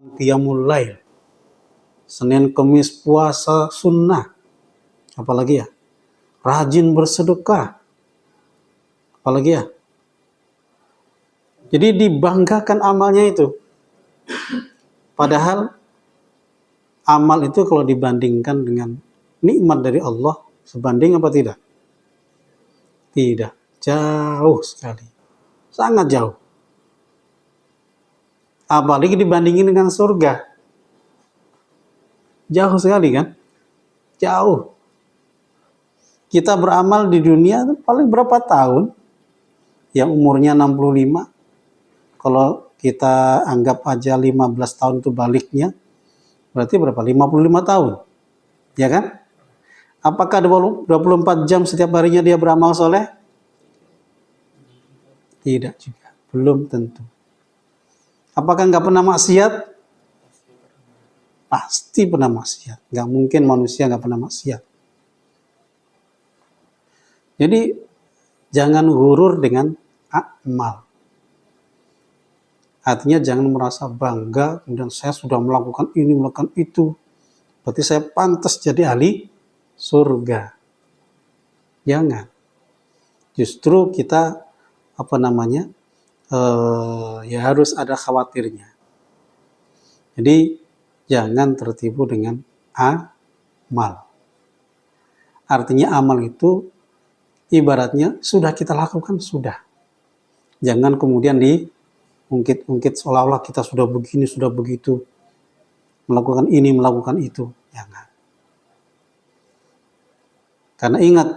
Qiyamul Lail, Senin Kemis puasa sunnah, apalagi ya, rajin bersedekah, apalagi ya. Jadi dibanggakan amalnya itu. Padahal amal itu kalau dibandingkan dengan nikmat dari Allah, sebanding apa tidak? Tidak, jauh sekali, sangat jauh. Apalagi dibandingin dengan surga, jauh sekali kan? Jauh. Kita beramal di dunia paling berapa tahun? Yang umurnya 65, kalau kita anggap aja 15 tahun itu baliknya, berarti berapa? 55 tahun. Ya kan? Apakah 24 jam setiap harinya dia beramal soleh? Tidak juga. Belum tentu. Apakah nggak pernah maksiat? Pasti pernah maksiat. Nggak mungkin manusia nggak pernah maksiat. Jadi jangan gurur dengan amal. Artinya jangan merasa bangga, kemudian saya sudah melakukan ini, melakukan itu, berarti saya pantas jadi ahli surga. Jangan. Justru kita ya harus ada khawatirnya. Jadi jangan tertipu dengan amal. Artinya amal itu ibaratnya sudah kita lakukan, sudah. Jangan kemudian diungkit-ungkit seolah-olah kita sudah begini, sudah begitu, melakukan ini, melakukan itu. Jangan. Karena ingat,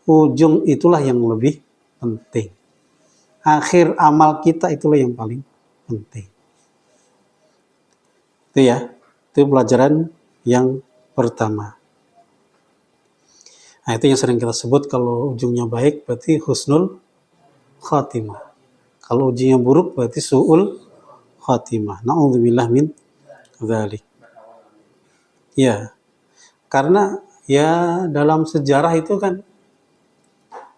ujung itulah yang lebih penting. Akhir amal kita itulah yang paling penting. Itu ya, itu pelajaran yang pertama. Nah, itu yang sering kita sebut kalau ujungnya baik berarti husnul khatimah. Kalau ujungnya buruk berarti su'ul khatimah. Na'udzubillah min dzalik. Ya. Karena ya dalam sejarah itu kan,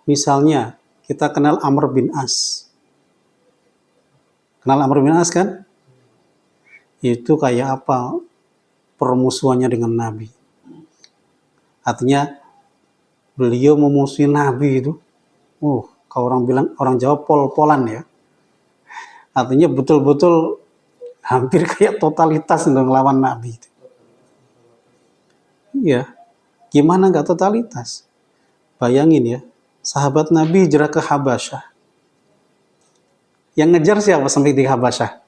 misalnya kita kenal Amr bin As. Kenal Amr bin As kan? Itu kayak apa permusuhannya dengan Nabi. Artinya beliau memusuhi Nabi itu. Kalau orang bilang, orang Jawa pol-polan ya. Artinya betul-betul hampir kayak totalitas untuk melawan Nabi itu. Iya. Gimana nggak totalitas? Bayangin ya, sahabat Nabi hijrah ke Habasyah. Yang ngejar siapa sampai di Habasyah?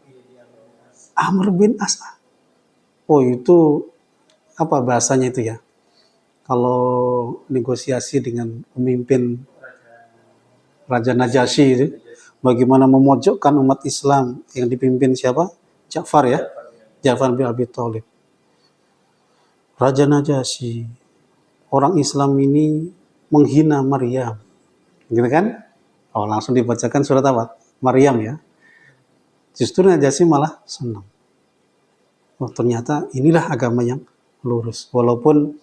Amr bin As. Itu apa bahasanya itu ya? Kalau negosiasi dengan pemimpin Raja Najasyi itu, bagaimana memojokkan umat Islam yang dipimpin siapa? Ja'far ya? Ja'far bin Abi Thalib. Raja Najasyi, orang Islam ini menghina Maryam. Gitu kan? Langsung dibacakan surat apa? Maryam ya. Justru Najasyi malah senang. Ternyata inilah agama yang lurus. Walaupun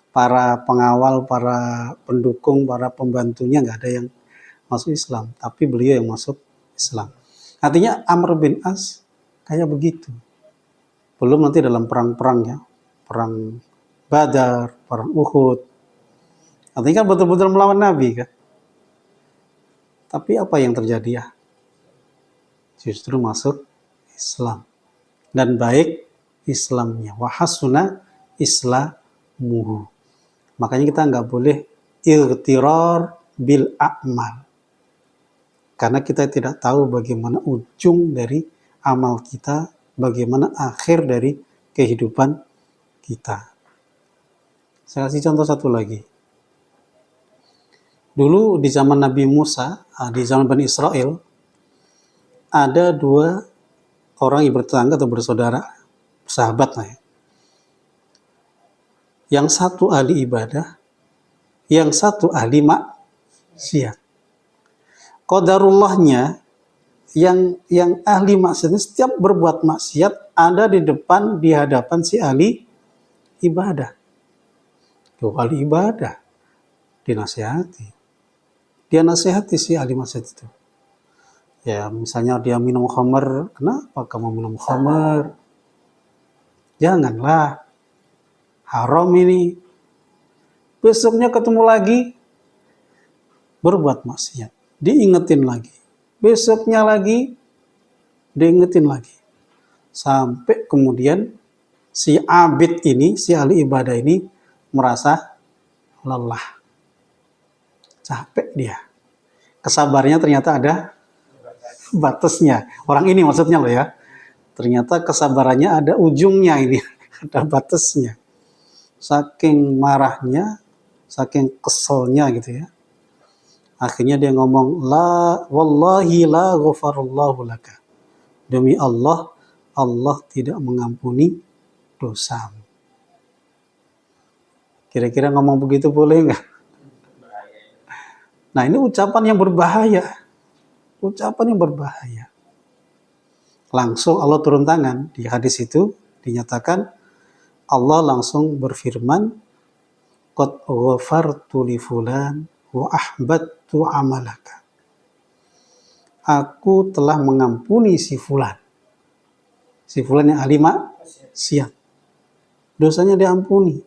para pengawal, para pendukung, para pembantunya nggak ada yang masuk Islam, tapi beliau yang masuk Islam. Artinya Amr bin As kayak begitu. Belum nanti dalam perang-perang ya, perang Badar, perang Uhud. Artinya kan betul-betul melawan Nabi kan. Tapi apa yang terjadi ya? Justru masuk Islam. Dan baik Islamnya. Wa hasuna islamuhu. Makanya kita nggak boleh ightirar bil a'mal. Karena kita tidak tahu bagaimana ujung dari amal kita, bagaimana akhir dari kehidupan kita. Saya kasih contoh satu lagi. Dulu di zaman Nabi Musa, di zaman Bani Israel, ada dua orang yang bertetangga atau bersaudara, sahabat lah ya. Yang satu ahli ibadah, yang satu ahli maksiat. Qadarullahnya yang ahli maksiat setiap berbuat maksiat ada di hadapan si ahli ibadah. Tuh ahli ibadah dinasihati. Dia nasihati si ahli maksiat itu. Ya misalnya dia minum khamar, kenapa kamu minum khamar? Janganlah, haram ini. Besoknya ketemu lagi, berbuat maksiat. Diingetin lagi. Besoknya lagi, diingetin lagi. Sampai kemudian si abid ini, si ahli ibadah ini merasa lelah. Capek dia. Kesabarannya ternyata ada batasnya. Orang ini maksudnya loh ya. Ternyata kesabarannya ada ujungnya ini. Ada batasnya. Saking marahnya, saking keselnya gitu ya. Akhirnya dia ngomong, la wallahi la ghafarallahu laka. Demi Allah, Allah tidak mengampuni dosamu. Kira-kira ngomong begitu boleh nggak? Nah, ini ucapan yang berbahaya. Ucapan yang berbahaya. Langsung Allah turun tangan. Di hadis itu dinyatakan Allah langsung berfirman, qad ghafartu li fulan wa ahbattu amalaka. Aku telah mengampuni si fulan. Si fulan yang ahli maksiat. Dosanya diampuni.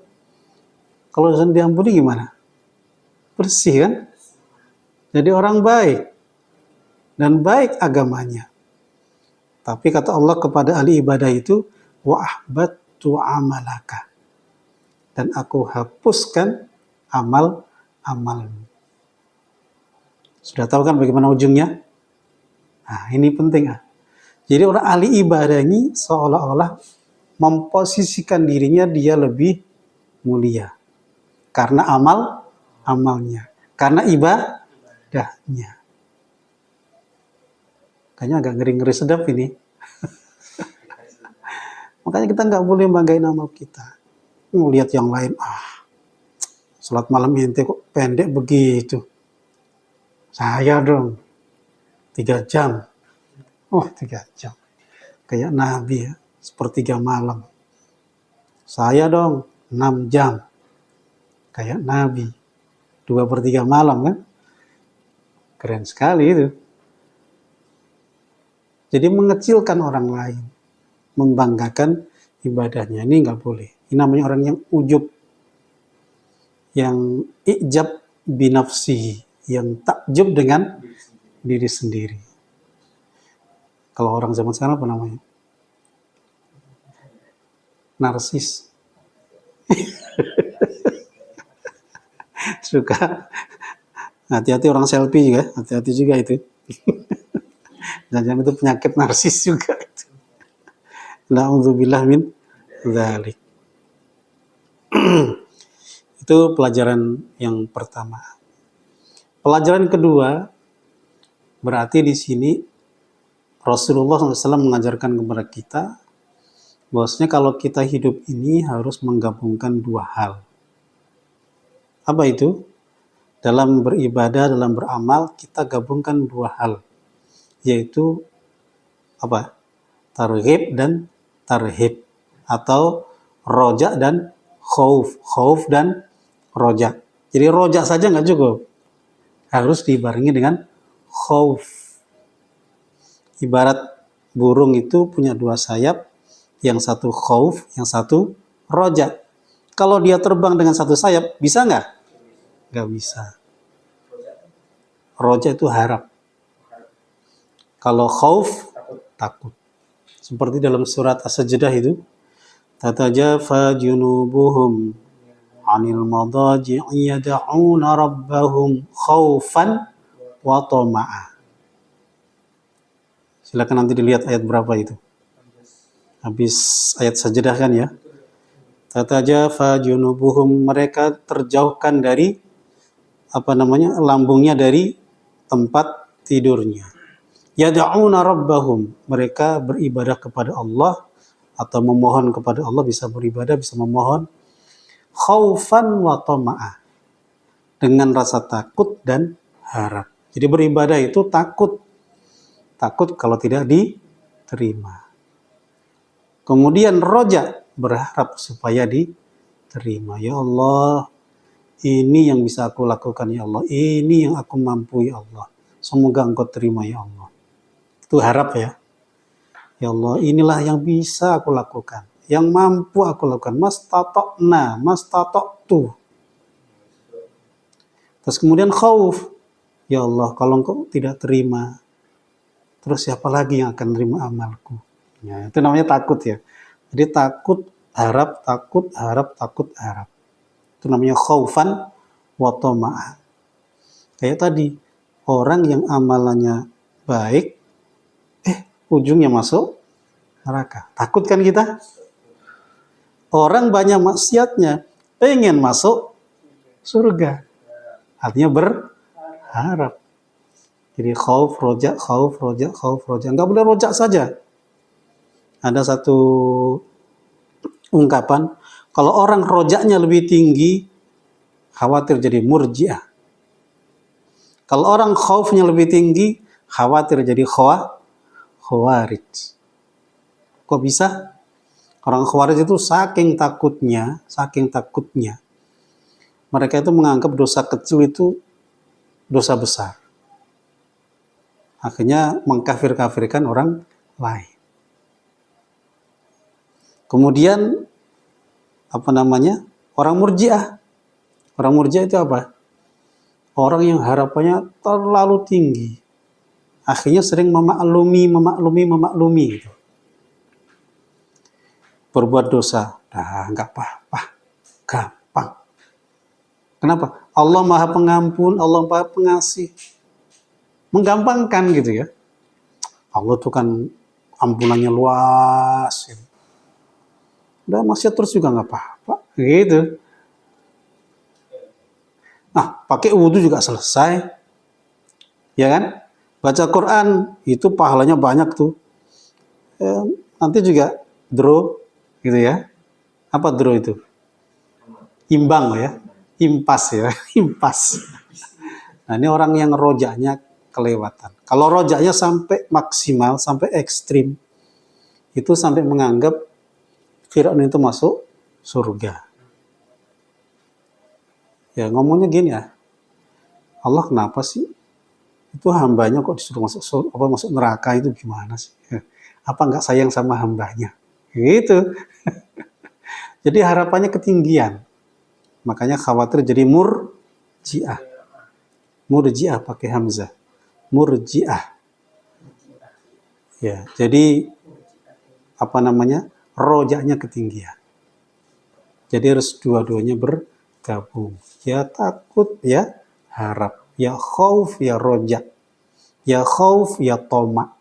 Kalau dosanya diampuni gimana? Bersih kan? Jadi orang baik. Dan baik agamanya. Tapi kata Allah kepada ahli ibadah itu, wa ahbattu amalaka. Dan aku hapuskan amal-amalmu. Sudah tahu kan bagaimana ujungnya? Nah, ini penting. Jadi orang ahli ibadah ini seolah-olah memposisikan dirinya dia lebih mulia. Karena amalnya. Karena ibadahnya. Kayaknya agak ngeri-ngeri sedap ini. Makanya kita nggak boleh banggain amal kita. Lihat yang lain, sholat malam ente kok pendek begitu. Saya dong, 3 jam. 3 jam. Kayak Nabi ya, sepertiga malam. Saya dong, 6 jam. Kayak Nabi, 2/3 malam kan. Keren sekali itu. Jadi mengecilkan orang lain, membanggakan ibadahnya, ini nggak boleh. Ini namanya orang yang ujub, yang ijab binafsihi, yang takjub dengan diri sendiri. Kalau orang zaman sekarang apa namanya? Narsis. Suka. Hati-hati orang selfie juga, hati-hati juga itu. Jangan itu penyakit narsis juga itu. Na'udzubillah min dzalik. Itu pelajaran yang pertama. Pelajaran kedua, berarti di sini Rasulullah SAW mengajarkan kepada kita bahwasanya kalau kita hidup ini harus menggabungkan 2 hal. Apa itu? Dalam beribadah, dalam beramal, kita gabungkan 2 hal. Yaitu apa? Targhib dan tarhib. Atau roja dan khauf. Khauf dan roja. Jadi roja saja nggak cukup. Harus dibarengi dengan khauf. Ibarat burung itu punya 2 sayap. Yang satu khauf, yang satu roja. Kalau dia terbang dengan 1 sayap, bisa nggak? Nggak bisa. Roja itu harap. Kalau khauf, takut. Seperti dalam surat As-Sajdah itu, tatajafa junubuhum 'anil madaji'i yad'una rabbahum khaufan wa tama'a. Silakan nanti dilihat ayat berapa itu. Habis ayat Sajdah kan ya. Tatajafa junubuhum, mereka terjauhkan dari lambungnya dari tempat tidurnya. Yad'una rabbahum, mereka beribadah kepada Allah atau memohon kepada Allah, bisa beribadah, bisa memohon, khaufan wa tama'a, dengan rasa takut dan harap. Jadi beribadah itu takut kalau tidak diterima. Kemudian roja, berharap supaya diterima. Ya Allah, ini yang bisa aku lakukan ya Allah, ini yang aku mampu ya Allah, semoga Engkau terima ya Allah. Itu harap ya. Ya Allah, inilah yang bisa aku lakukan. yang mampu aku lakukan. Mastata'tu. Terus kemudian khauf. Ya Allah, kalau engkau tidak terima, terus siapa lagi yang akan terima amalku? Ya, itu namanya takut ya. Jadi takut, harap, takut, harap, takut, harap. Itu namanya khaufan wa tama'an. Kayak tadi, orang yang amalannya baik, ujungnya masuk neraka. Takut kan kita? Orang banyak maksiatnya, pengen masuk surga. Artinya berharap. Jadi khauf, roja, khauf, roja, khauf, roja. Enggak boleh rojak saja. Ada satu ungkapan, kalau orang rojaknya lebih tinggi, khawatir jadi murjiah. Kalau orang khaufnya lebih tinggi, khawatir jadi khawarij. Kok bisa? Orang khawarij itu saking takutnya, mereka itu menganggap dosa kecil itu dosa besar. Akhirnya mengkafir-kafirkan orang lain. Kemudian orang murjiah. Orang murjiah itu apa? Orang yang harapannya terlalu tinggi. Akhirnya sering memaklumi gitu. Berbuat dosa, nggak apa-apa, gampang. Kenapa? Allah Maha Pengampun, Allah Maha Pengasih. Menggampangkan gitu ya. Allah tuh kan ampunannya luas. Gitu. Udah maksiat terus juga nggak apa-apa, gitu. Nah, pakai wudhu juga selesai, ya kan? Baca Quran itu pahalanya banyak tuh. Nanti juga draw, gitu ya. Apa draw itu? Imbang ya, impas ya, impas. Nah ini orang yang rojaknya kelewatan. Kalau rojaknya sampai maksimal, sampai ekstrim, itu sampai menganggap Fir'aun itu masuk surga. Ya ngomongnya gini ya, Allah kenapa sih? Itu hambanya kok disuruh masuk neraka itu gimana sih? Apa nggak sayang sama hambanya? Gitu. Jadi harapannya ketinggian. Makanya khawatir jadi murji'ah. Murji'ah pakai hamzah. Murji'ah. Ya, jadi rojaknya ketinggian. Jadi harus dua-duanya bergabung. Ya takut, ya harap. Ya khauf, ya rojak. Ya khauf, ya toma.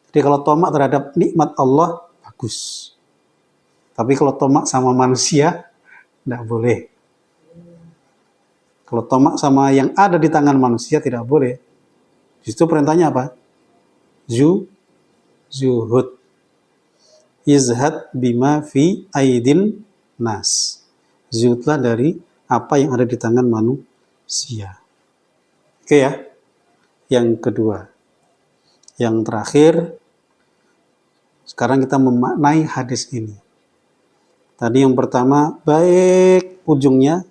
Jadi kalau toma terhadap nikmat Allah, bagus. Tapi kalau toma sama manusia, tidak boleh. Kalau toma sama yang ada di tangan manusia, tidak boleh. Justru perintahnya apa? Zuhud. Izhad bima fi aidin nas. Zuhudlah dari apa yang ada di tangan manusia. Oke ya. Yang kedua. Yang terakhir, sekarang kita memaknai hadis ini. Tadi yang pertama, baik ujungnya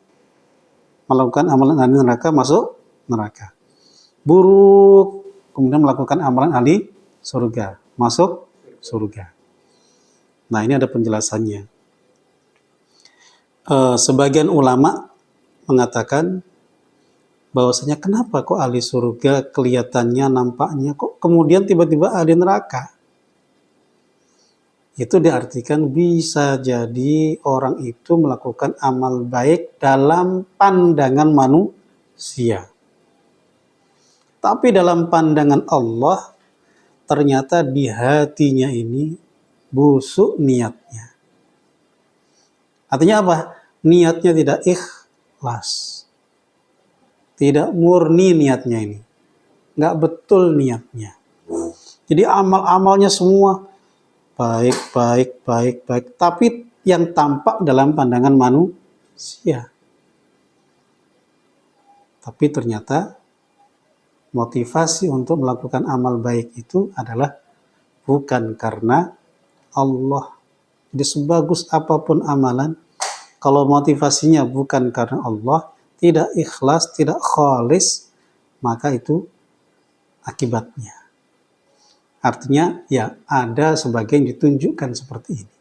melakukan amalan ahli neraka, masuk neraka. Buruk, kemudian melakukan amalan ahli surga, masuk surga. Nah ini ada penjelasannya. Sebagian ulama mengatakan bahwasanya kenapa kok ahli surga kelihatannya, nampaknya kok kemudian tiba-tiba ahli neraka? Itu diartikan bisa jadi orang itu melakukan amal baik dalam pandangan manusia. Tapi dalam pandangan Allah, ternyata di hatinya ini busuk niatnya. Artinya apa? Niatnya tidak ikhlas. Tidak murni niatnya ini. Nggak betul niatnya. Jadi amal-amalnya semua baik. Tapi yang tampak dalam pandangan manusia. Tapi ternyata motivasi untuk melakukan amal baik itu adalah bukan karena Allah. Jadi sebagus apapun amalan, kalau motivasinya bukan karena Allah, tidak ikhlas, tidak khalis, maka itu akibatnya. Artinya ya ada sebagian ditunjukkan seperti ini.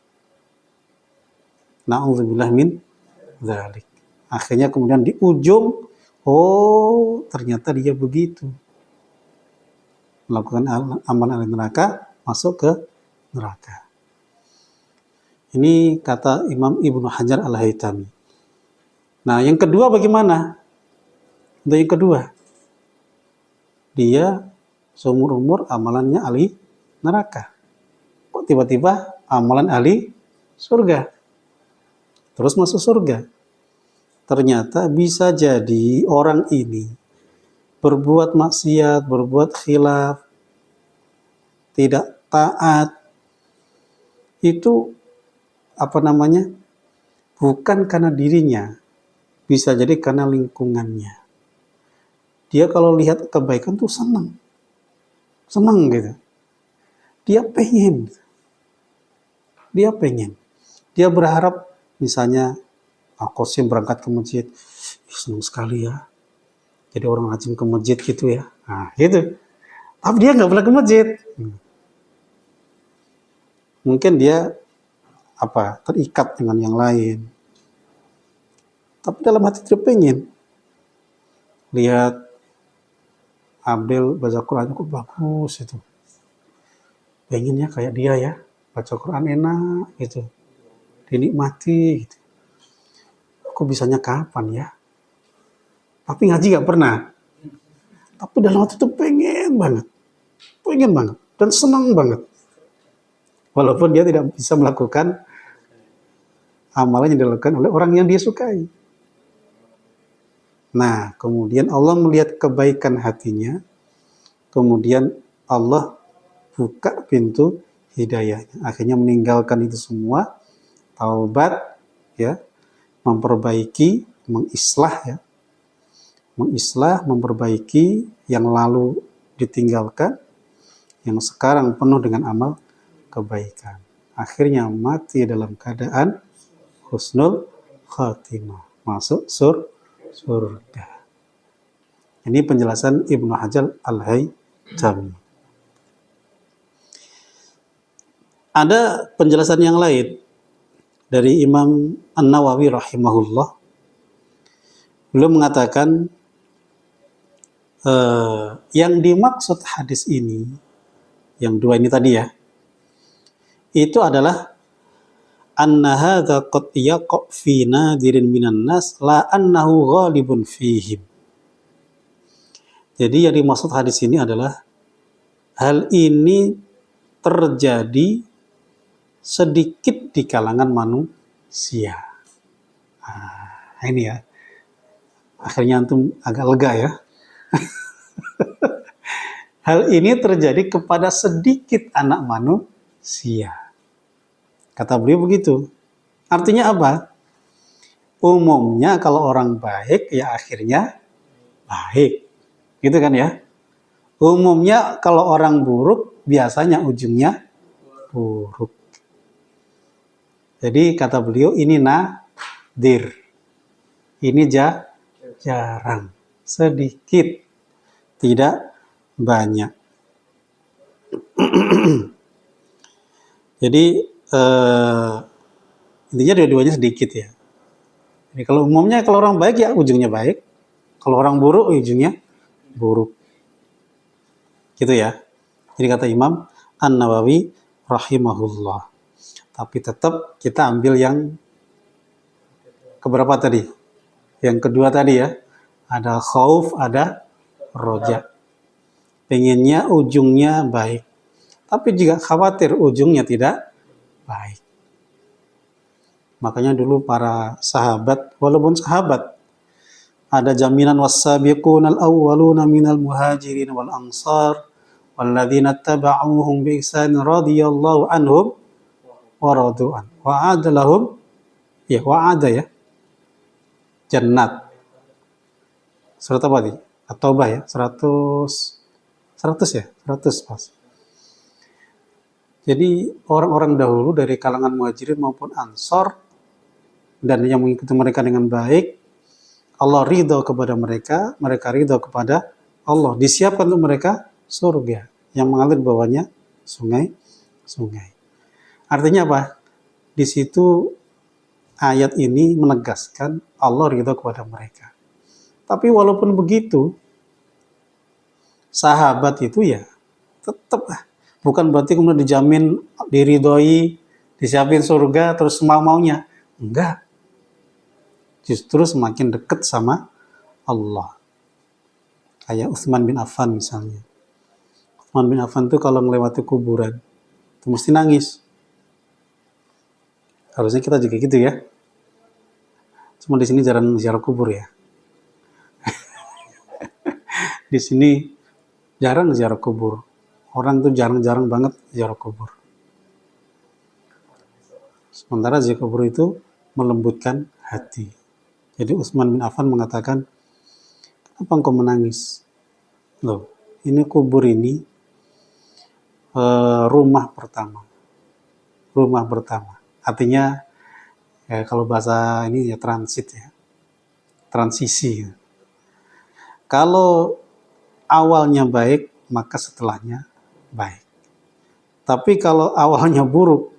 Na'udzubillah min dzalik. Akhirnya kemudian di ujung, ternyata dia begitu. Melakukan amalan ahli neraka, masuk ke neraka. Ini kata Imam Ibnu Hajar Al-Haytami. Nah, yang kedua bagaimana? Untuk yang kedua, dia seumur umur amalannya ahli neraka. Kok tiba-tiba amalan ahli surga? Terus masuk surga. Ternyata bisa jadi orang ini berbuat maksiat, berbuat khilaf, tidak taat, itu bukan karena dirinya, bisa jadi karena lingkungannya. Dia kalau lihat kebaikan tuh senang gitu. Dia pengen, dia berharap misalnya Qasim berangkat ke masjid, senang sekali ya, jadi orang rajin ke masjid gitu ya. Nah gitu. Tapi dia nggak pernah ke masjid. Mungkin dia terikat dengan yang lain. Tapi dalam hati dia pengen lihat Abdel baca Quran kok bagus itu. Pengennya kayak dia ya, baca Quran enak gitu, dinikmati gitu. Kok bisanya kapan ya? Tapi ngaji nggak pernah. Tapi dalam hati itu pengen banget dan senang banget. Walaupun dia tidak bisa melakukan amalan yang dilakukan oleh orang yang dia sukai. Nah, kemudian Allah melihat kebaikan hatinya, kemudian Allah buka pintu hidayahnya. Akhirnya meninggalkan itu semua, taubat, ya, memperbaiki, memperbaiki yang lalu ditinggalkan, yang sekarang penuh dengan amal kebaikan. Akhirnya mati dalam keadaan husnul khatimah, masuk surga. Ini penjelasan Ibnu Hajar Al-Haytami. Ada penjelasan yang lain dari Imam An-Nawawi rahimahullah. Beliau mengatakan yang dimaksud hadis ini, yang dua ini tadi ya, itu adalah anna hadza qad yaqa fi nadirin minan nas la annahu ghalibun fihim. Jadi yang dimaksud hadis ini adalah hal ini terjadi sedikit di kalangan manusia. Nah, ini ya. Akhirnya antum agak lega ya. Hal ini terjadi kepada sedikit anak manusia. Kata beliau begitu. Artinya apa? Umumnya kalau orang baik ya akhirnya baik. Gitu kan ya? Umumnya kalau orang buruk biasanya ujungnya buruk. Jadi kata beliau ini nadir. Ini jarang, sedikit, tidak banyak. Jadi intinya dua-duanya sedikit ya. Jadi kalau umumnya kalau orang baik ya ujungnya baik, kalau orang buruk ujungnya buruk. Gitu ya. Jadi kata Imam An-Nawawi rahimahullah. Tapi tetap kita ambil yang keberapa tadi? Yang kedua tadi ya. Ada khauf, ada roja. Pengennya ujungnya baik. Tapi juga khawatir ujungnya tidak baik. Makanya dulu para sahabat, walaupun sahabat, ada jaminan was-sabiqunal awwaluna minal muhajirin wal ansar walladzina taba'uuhum bi ihsan radhiyallahu anhum wa radu'an wa'ada lahum wa'ada ya jannat. Surat apa tadi? At-Taubah ya, 100 ya, 100 pas. Jadi orang-orang dahulu dari kalangan muhajirin maupun ansor dan yang mengikuti mereka dengan baik, Allah ridho kepada mereka, mereka ridho kepada Allah. Disiapkan untuk mereka surga yang mengalir bawahnya sungai. Artinya apa? Di situ ayat ini menegaskan Allah ridha kepada mereka. Tapi walaupun begitu, sahabat itu ya tetap bukan berarti kemudian dijamin diridhoi, disiapin surga terus mau-maunya. Enggak. Justru semakin dekat sama Allah. Kayak Utsman bin Affan misalnya. Utsman bin Affan tuh kalau melewati kuburan itu mesti nangis. Harusnya kita juga gitu ya. Cuma di sini jarang ziarah kubur ya. Di sini jarang ziarah kubur. Orang tuh jarang-jarang banget ziarah kubur. Sementara ziarah kubur itu melembutkan hati. Jadi Utsman bin Affan mengatakan, kenapa engkau menangis? Loh, ini kubur ini rumah pertama. Rumah pertama. Artinya, kalau bahasa ini ya transit ya. Transisi. Kalau awalnya baik, maka setelahnya baik. Tapi kalau awalnya buruk,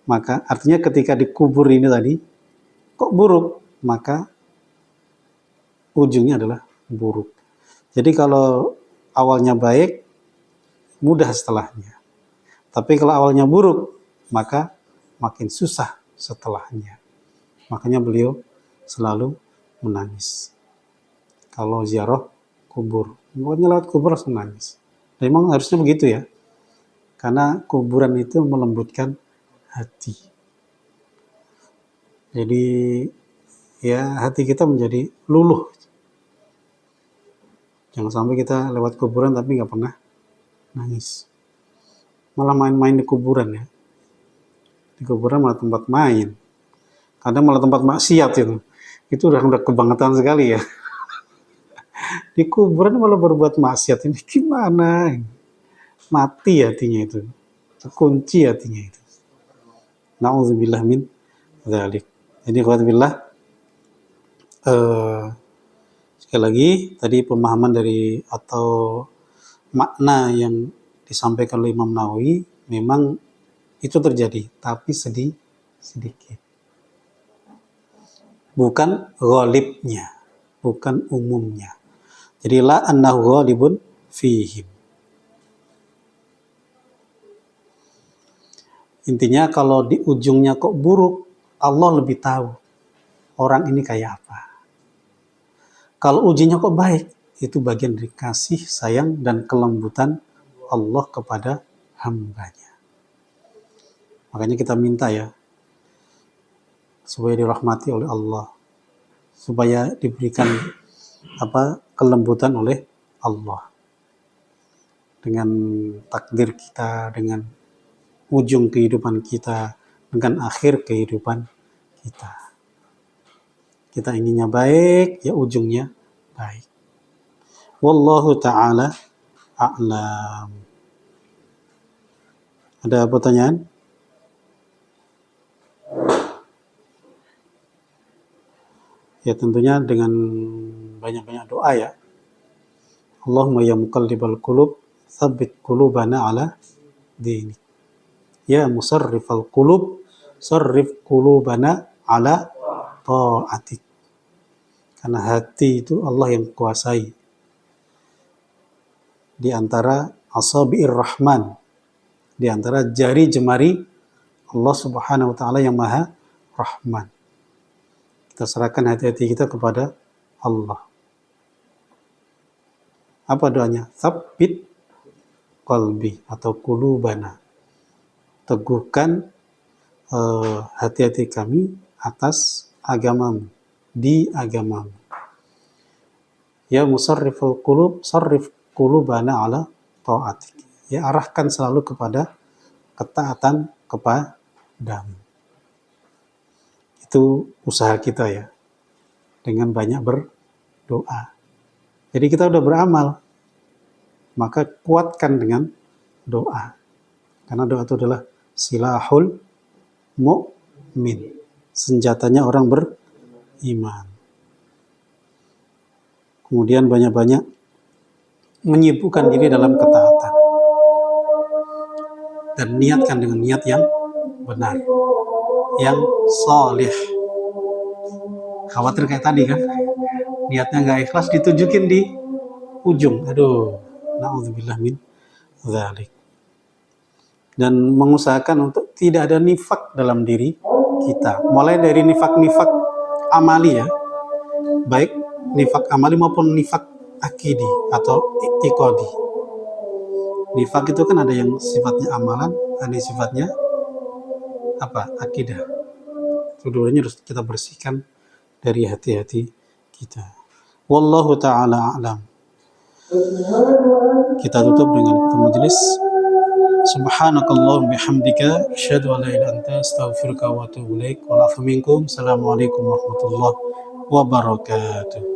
maka artinya ketika dikubur ini tadi, kok buruk? Maka ujungnya adalah buruk. Jadi kalau awalnya baik, mudah setelahnya. Tapi kalau awalnya buruk, maka makin susah setelahnya. Makanya beliau selalu menangis. Kalau ziarah kubur, pokoknya lewat kubur harus menangis. Dan memang harusnya begitu ya. Karena kuburan itu melembutkan hati. Jadi ya hati kita menjadi luluh. Jangan sampai kita lewat kuburan tapi nggak pernah nangis. Malah main-main di kuburan ya. Di kuburan malah tempat main. Kadang malah tempat maksiat itu. Itu udah kebangetan sekali ya. Di kuburan malah berbuat maksiat ini gimana? Mati hatinya itu. Terkunci hatinya itu. Na'udzubillah min dzalik. Jadi alhamdulillah sekali lagi tadi pemahaman dari atau makna yang disampaikan oleh Imam Nawawi memang itu terjadi, tapi sedikit. Bukan ghalibnya, bukan umumnya. Jadi la annahu ghalibun fihim. Intinya kalau di ujungnya kok buruk, Allah lebih tahu orang ini kayak apa. Kalau ujungnya kok baik, itu bagian dari kasih, sayang, dan kelembutan Allah kepada hambanya. Makanya kita minta ya, supaya dirahmati oleh Allah, supaya diberikan kelembutan oleh Allah. Dengan takdir kita, dengan ujung kehidupan kita, dengan akhir kehidupan kita. Kita inginnya baik, ya ujungnya baik. Wallahu ta'ala a'lam. Ada pertanyaan? Ya tentunya dengan banyak-banyak doa ya. Allahumma ya muqallibal qulub, tsabbit qulubana ala dinik. Ya musarrifal qulub, sarrif qulubana ala ta'atik. Karena hati itu Allah yang kuasai. Di antara asabi'ir rahman, di antara jari jemari Allah Subhanahu wa taala yang Maha Rahman. Kita serahkan hati-hati kita kepada Allah. Apa doanya? Tsabbit qalbi atau qulubana. Teguhkan hati-hati kami atas agamamu, di agamamu. Ya musarriful qulub, sarrif qulubana ala ta'atik. Ya arahkan selalu kepada ketaatan kepadamu. Itu usaha kita ya. Dengan banyak berdoa. Jadi kita udah beramal. Maka kuatkan dengan doa. Karena doa itu adalah silahul mu'min. Senjatanya orang beriman. Kemudian banyak-banyak menyibukkan diri dalam ketaatan. Dan niatkan dengan niat yang benar. yang salih. Khawatir kayak tadi kan, niatnya nggak ikhlas ditunjukin di ujung. Aduh, na'udzubillah min dzalik. Dan mengusahakan untuk tidak ada nifak dalam diri kita. Mulai dari nifak-nifak amali ya, baik nifak amali maupun nifak akidi atau i'tiqadi. Nifak itu kan ada yang sifatnya amalan, ada yang sifatnya akidah. Keduanya harus kita bersihkan dari hati-hati kita. Wallahu ta'ala a'lam. Kita tutup dengan kata majelis. Subhanakallahumma bihamdika asyhadu an la ilaha illa anta astaghfiruka wa atubu ilaik. Wal afu minkum. Assalamualaikum warahmatullahi wabarakatuh.